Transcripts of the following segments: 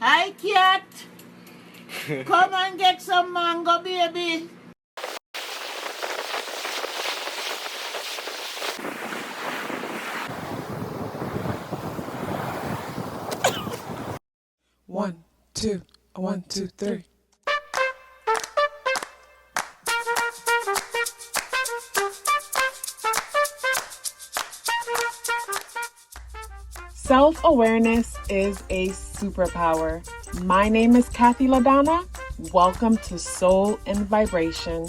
Hi, cat. Come and get some mango, baby. One, two, 1, 2, 3. Self-awareness is a superpower. My name is KathyLaDonna. Welcome to Soul and Vibration.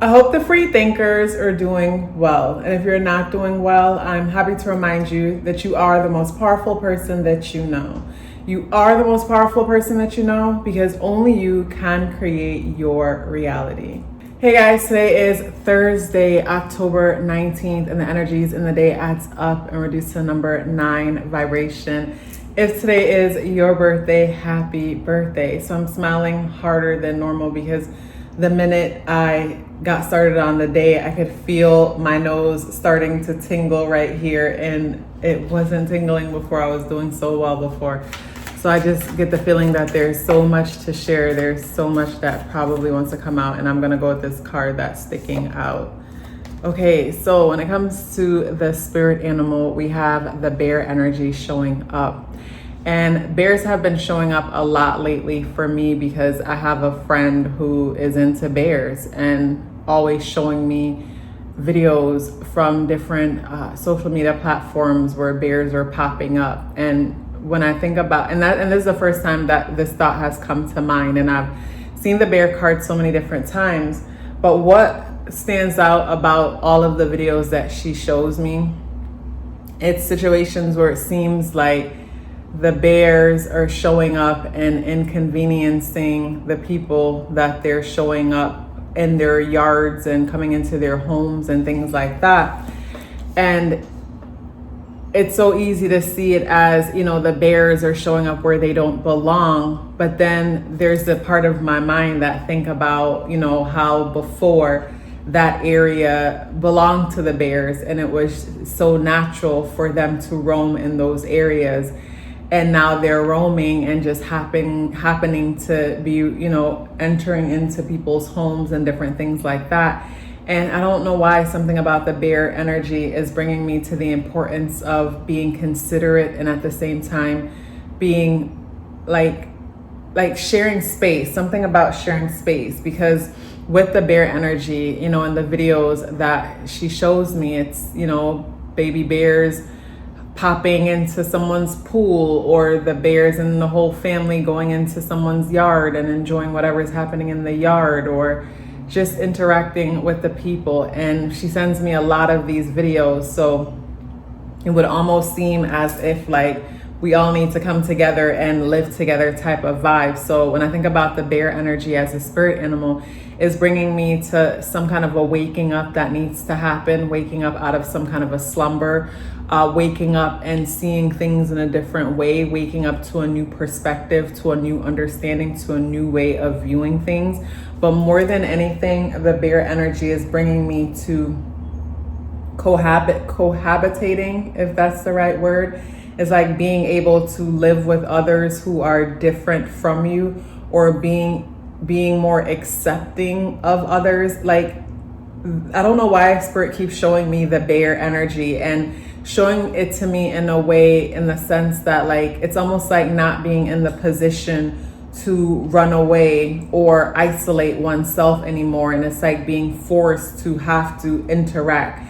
I hope the free thinkers are doing well. And if you're not doing well, I'm happy to remind you that you are the most powerful person that you know. You are the most powerful person that you know because only you can create your reality. Hey guys, today is Thursday, October 19th, and the energies in the day adds up and reduce to number 9 vibration. If today is your birthday, happy birthday. So I'm smiling harder than normal because the minute I got started on the day, I could feel my nose starting to tingle right here, and it wasn't tingling before. I was doing so well before. So I just get the feeling that there's so much to share. There's so much that probably wants to come out, and I'm gonna go with this card that's sticking out. Okay, so when it comes to the spirit animal, we have the bear energy showing up. And bears have been showing up a lot lately for me because I have a friend who is into bears and always showing me videos from different social media platforms where bears are popping up. And when I think about, and this is the first time that this thought has come to mind, and I've seen the bear card so many different times, but what stands out about all of the videos that she shows me, it's situations where it seems like the bears are showing up and inconveniencing the people that they're showing up in their yards and coming into their homes and things like that. And it's so easy to see it as, you know, the bears are showing up where they don't belong. But then there's the part of my mind that think about, you know, how before that area belonged to the bears and it was so natural for them to roam in those areas. And now they're roaming and just happening to be, you know, entering into people's homes and different things like that. And I don't know why something about the bear energy is bringing me to the importance of being considerate and at the same time being like sharing space, something about sharing space. Because with the bear energy, you know, in the videos that she shows me, it's, you know, baby bears popping into someone's pool, or the bears and the whole family going into someone's yard and enjoying whatever's happening in the yard, or just interacting with the people. And she sends me a lot of these videos, so it would almost seem as if like we all need to come together and live together type of vibe. So when I think about the bear energy as a spirit animal, is bringing me to some kind of a waking up that needs to happen, waking up out of some kind of a slumber, waking up and seeing things in a different way, waking up to a new perspective, to a new understanding, to a new way of viewing things. But more than anything, the bear energy is bringing me to cohabitating, if that's the right word. It's like being able to live with others who are different from you, or being more accepting of others. Like, I don't know why Spirit keeps showing me the bear energy and showing it to me in a way, in the sense that like it's almost like not being in the position to run away or isolate oneself anymore. And it's like being forced to have to interact,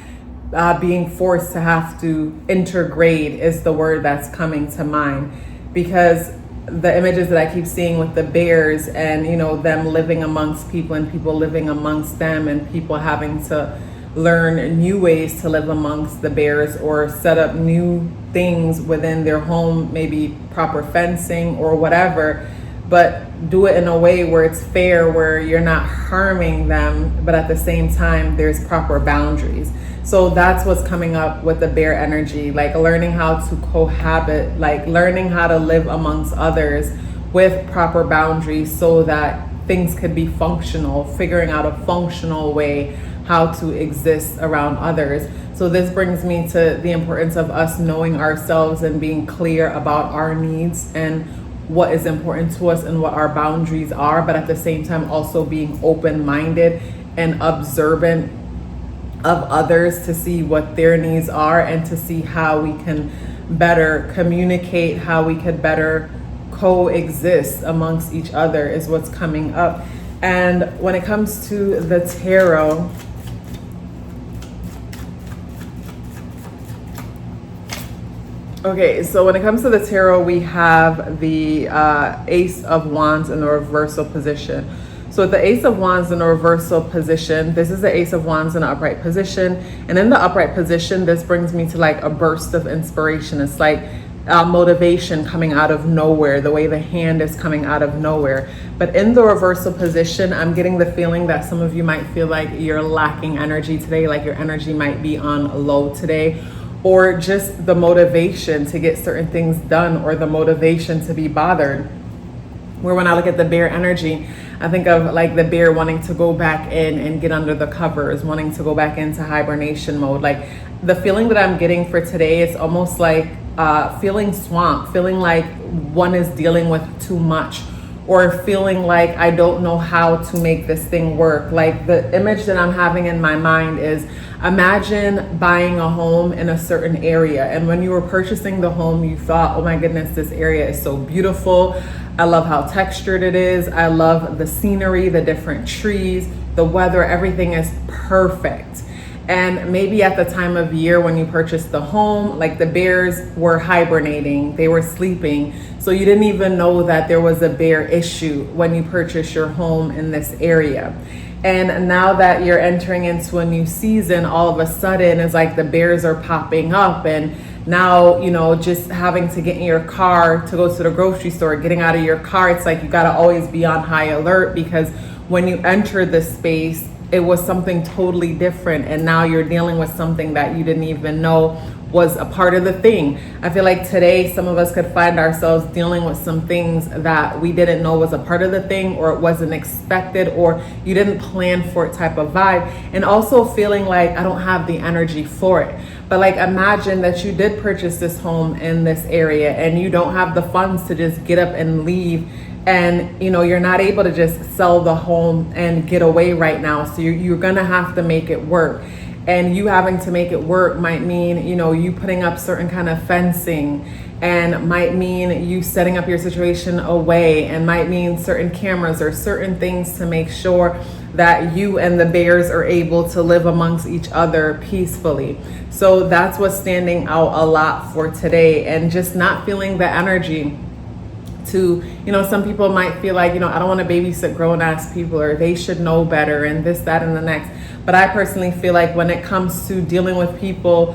being forced to have to intergrade is the word that's coming to mind. Because the images that I keep seeing with the bears and, you know, them living amongst people and people living amongst them, and people having to learn new ways to live amongst the bears or set up new things within their home, maybe proper fencing or whatever, but do it in a way where it's fair, where you're not harming them, but at the same time there's proper boundaries. So that's what's coming up with the bear energy, like learning how to cohabit, like learning how to live amongst others with proper boundaries, so that things could be functional, figuring out a functional way how to exist around others. So this brings me to the importance of us knowing ourselves and being clear about our needs and what is important to us and what our boundaries are, but at the same time also being open-minded and observant of others to see what their needs are and to see how we can better communicate, how we could better coexist amongst each other is what's coming up. And when it comes to the tarot, okay, so when it comes to the tarot, we have the Ace of Wands in the reversal position. So with the Ace of Wands in the reversal position, this is the Ace of Wands in the upright position. And in the upright position, this brings me to like a burst of inspiration. It's like motivation coming out of nowhere, the way the hand is coming out of nowhere. But in the reversal position, I'm getting the feeling that some of you might feel like you're lacking energy today, like your energy might be on low today, or just the motivation to get certain things done, or the motivation to be bothered. Where when I look at the bear energy, I think of like the bear wanting to go back in and get under the covers, wanting to go back into hibernation mode. Like the feeling that I'm getting for today, it's almost like feeling swamped, feeling like one is dealing with too much, or feeling like I don't know how to make this thing work. Like the image that I'm having in my mind is, imagine buying a home in a certain area, and when you were purchasing the home, you thought, oh my goodness, this area is so beautiful. I love how textured it is. I love the scenery, the different trees, the weather, everything is perfect. And maybe at the time of year when you purchased the home, like the bears were hibernating, they were sleeping. So you didn't even know that there was a bear issue when you purchased your home in this area. And now that you're entering into a new season, all of a sudden it's like the bears are popping up, and now, you know, just having to get in your car to go to the grocery store, getting out of your car, it's like you got to always be on high alert, because when you enter the space, it was something totally different, and now you're dealing with something that you didn't even know was a part of the thing. I feel like today some of us could find ourselves dealing with some things that we didn't know was a part of the thing, or it wasn't expected, or you didn't plan for it type of vibe, and also feeling like I don't have the energy for it. But like imagine that you did purchase this home in this area and you don't have the funds to just get up and leave, and you know you're not able to just sell the home and get away right now, so you're gonna have to make it work. And you having to make it work might mean, you know, you putting up certain kind of fencing, and might mean you setting up your situation away, and might mean certain cameras or certain things to make sure that you and the bears are able to live amongst each other peacefully. So that's what's standing out a lot for today, and just not feeling the energy to, you know, some people might feel like, you know, I don't want to babysit grown ass people, or they should know better, and this, that, and the next. But I personally feel like when it comes to dealing with people,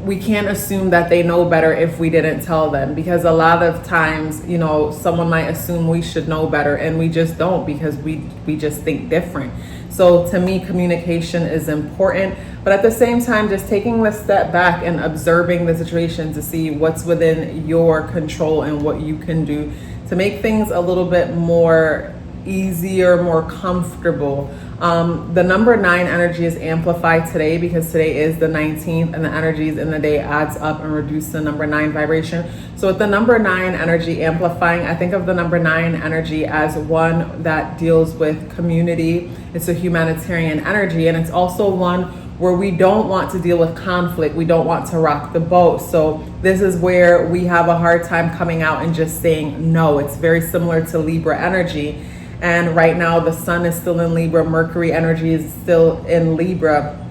we can't assume that they know better if we didn't tell them, because a lot of times, you know, someone might assume we should know better, and we just don't, because we just think different. So to me, communication is important, but at the same time, just taking the step back and observing the situation to see what's within your control and what you can do to make things a little bit more easier, more comfortable. The number 9 energy is amplified today, because today is the 19th, and the energies in the day adds up and reduce the number 9 vibration. So with the number 9 energy amplifying, I think of the number 9 energy as one that deals with community. It's a humanitarian energy, and it's also one where we don't want to deal with conflict. We don't want to rock the boat. So this is where we have a hard time coming out and just saying no. It's very similar to Libra energy. And right now the sun is still in Libra, Mercury energy is still in Libra.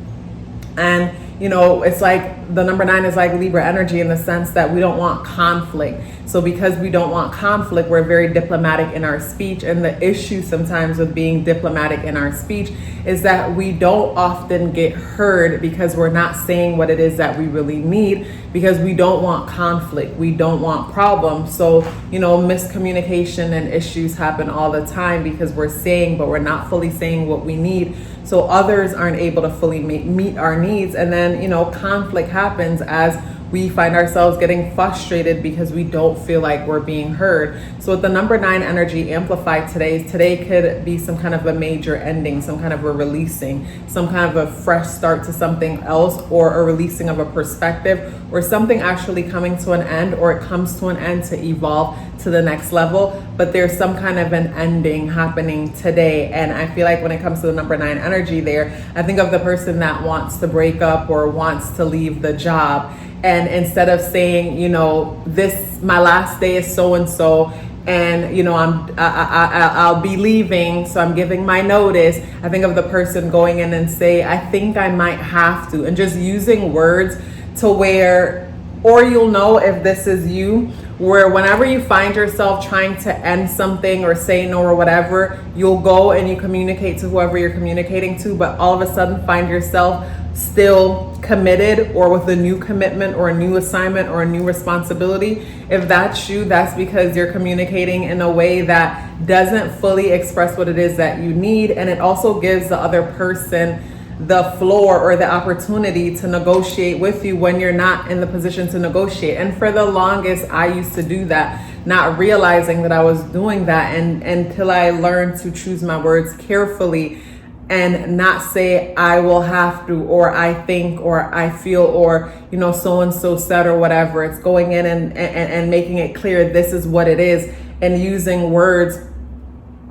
And you know, it's like the number 9 is like Libra energy in the sense that we don't want conflict. So because we don't want conflict, we're very diplomatic in our speech. And the issue sometimes with being diplomatic in our speech is that we don't often get heard, because we're not saying what it is that we really need, because we don't want conflict. We don't want problems. So, you know, miscommunication and issues happen all the time, because we're saying, but we're not fully saying what we need. So others aren't able to fully meet our needs. And then, you know, conflict happens as we find ourselves getting frustrated because we don't feel like we're being heard. So with the number 9 energy amplified today could be some kind of a major ending, some kind of a releasing, some kind of a fresh start to something else, or a releasing of a perspective, or something actually coming to an end, or it comes to an end to evolve to the next level. But there's some kind of an ending happening today. And I feel like when it comes to the number 9 energy there, I think of the person that wants to break up or wants to leave the job. And instead of saying, you know, this, my last day is so and so, and you know, I'll be leaving, so I'm giving my notice, I think of the person going in and say, I think I might have to, and just using words to where, or you'll know if this is you, where whenever you find yourself trying to end something or say no or whatever, you'll go and you communicate to whoever you're communicating to, but all of a sudden find yourself still committed or with a new commitment or a new assignment or a new responsibility. If that's you, that's because you're communicating in a way that doesn't fully express what it is that you need. And it also gives the other person the floor or the opportunity to negotiate with you when you're not in the position to negotiate. And for the longest, I used to do that, not realizing that I was doing that, and until I learned to choose my words carefully and not say I will have to, or I think, or I feel, or you know, so and so said, or whatever. It's going in and making it clear this is what it is, and using words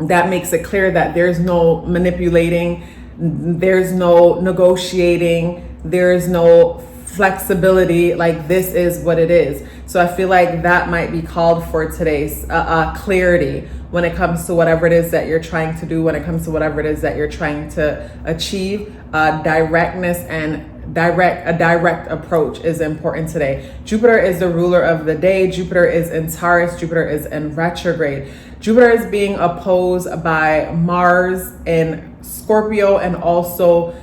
that makes it clear that there's no manipulating, there's no negotiating, there's no flexibility. Like, this is what it is. So I feel like that might be called for today's clarity when it comes to whatever it is that you're trying to do, when it comes to whatever it is that you're trying to achieve. Directness and a direct approach is important today. Jupiter is the ruler of the day. Jupiter is in Taurus. Jupiter is in retrograde. Jupiter is being opposed by Mars in Scorpio, and also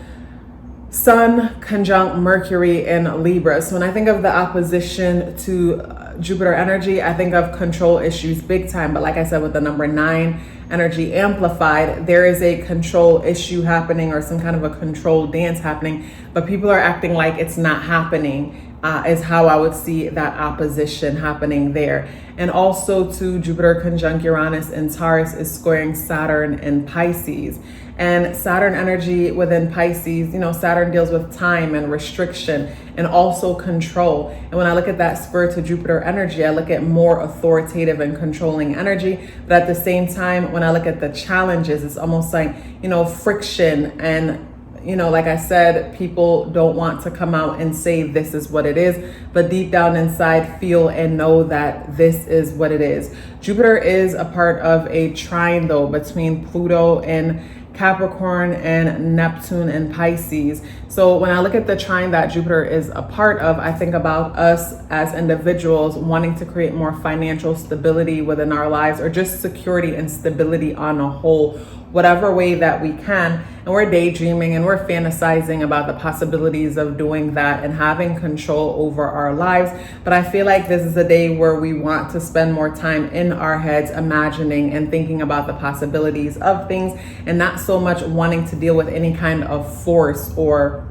Sun conjunct Mercury in Libra. So when I think of the opposition to Jupiter energy, I think of control issues big time. But like I said, with the number 9 energy amplified, there is a control issue happening, or some kind of a control dance happening, but people are acting like it's not happening. Is how I would see that opposition happening there. And also to Jupiter conjunct Uranus in Taurus is squaring Saturn in Pisces. And Saturn energy within Pisces, you know, Saturn deals with time and restriction and also control. And when I look at that square to Jupiter energy, I look at more authoritative and controlling energy. But at the same time, when I look at the challenges, it's almost like, you know, friction. And you know, like I said, people don't want to come out and say this is what it is, but deep down inside feel and know that this is what it is. Jupiter is a part of a trine though between Pluto and Capricorn and Neptune and Pisces. So when I look at the trine that Jupiter is a part of, I think about us as individuals wanting to create more financial stability within our lives, or just security and stability on a whole, whatever way that we can. And we're daydreaming and we're fantasizing about the possibilities of doing that and having control over our lives. But I feel like this is a day where we want to spend more time in our heads, imagining and thinking about the possibilities of things, and not so much wanting to deal with any kind of force or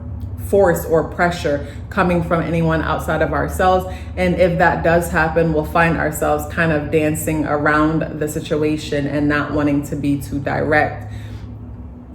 pressure coming from anyone outside of ourselves. And if that does happen, we'll find ourselves kind of dancing around the situation and not wanting to be too direct.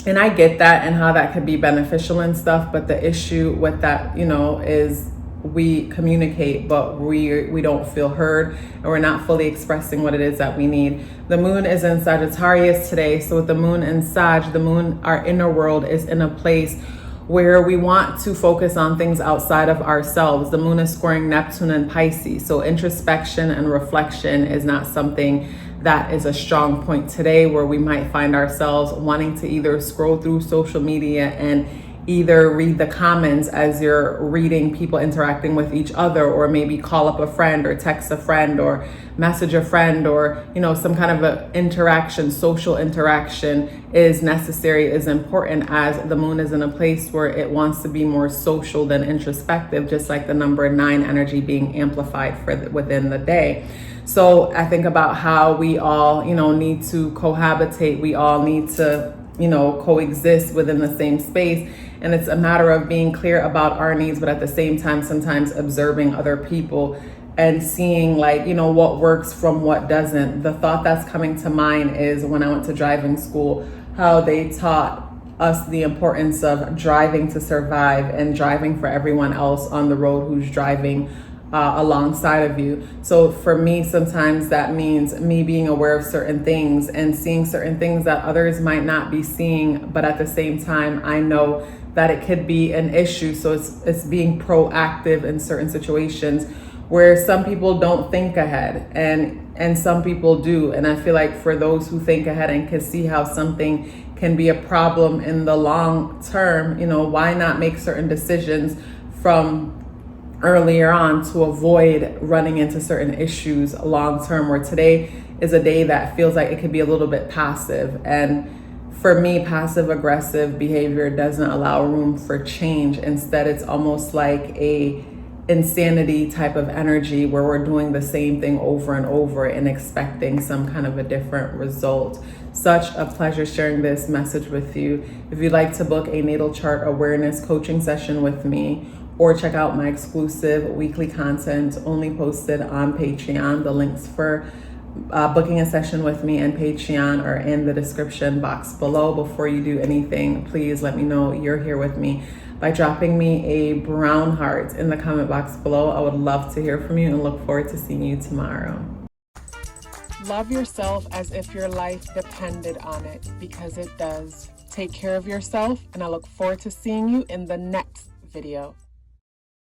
And I get that and how that could be beneficial and stuff, but the issue with that, you know, is we communicate, but we don't feel heard, and we're not fully expressing what it is that we need. The moon is in Sagittarius today. So with the moon in Sag, the moon, our inner world, is in a place where we want to focus on things outside of ourselves. The moon is squaring Neptune and Pisces. So introspection and reflection is not something that is a strong point today, where we might find ourselves wanting to either scroll through social media and either read the comments as you're reading people interacting with each other, or maybe call up a friend or text a friend or message a friend, or, you know, some kind of a interaction, social interaction is necessary, is important, as the moon is in a place where it wants to be more social than introspective, just like the number 9 energy being amplified within the day. So I think about how we all, you know, need to cohabitate. We all need to coexist within the same space. And it's a matter of being clear about our needs, but at the same time, sometimes observing other people and seeing what works from what doesn't. The thought that's coming to mind is when I went to driving school, how they taught us the importance of driving to survive and driving for everyone else on the road who's driving alongside of you. So for me, sometimes that means me being aware of certain things and seeing certain things that others might not be seeing, but at the same time, I know that it could be an issue. So it's being proactive in certain situations where some people don't think ahead and some people do. And I feel like for those who think ahead and can see how something can be a problem in the long term, why not make certain decisions from earlier on to avoid running into certain issues long term, where today is a day that feels like it could be a little bit passive. And for me, passive aggressive behavior doesn't allow room for change. Instead, it's almost like a insanity type of energy where we're doing the same thing over and over and expecting some kind of a different result. Such a pleasure sharing this message with you. If you'd like to book a natal chart awareness coaching session with me, or check out my exclusive weekly content only posted on Patreon, the links for booking a session with me and Patreon are in the description box below. Before you do anything, please let me know you're here with me by dropping me a brown heart in the comment box below. I would love to hear from you and look forward to seeing you tomorrow. Love yourself as if your life depended on it, because it does. Take care of yourself, and I look forward to seeing you in the next video.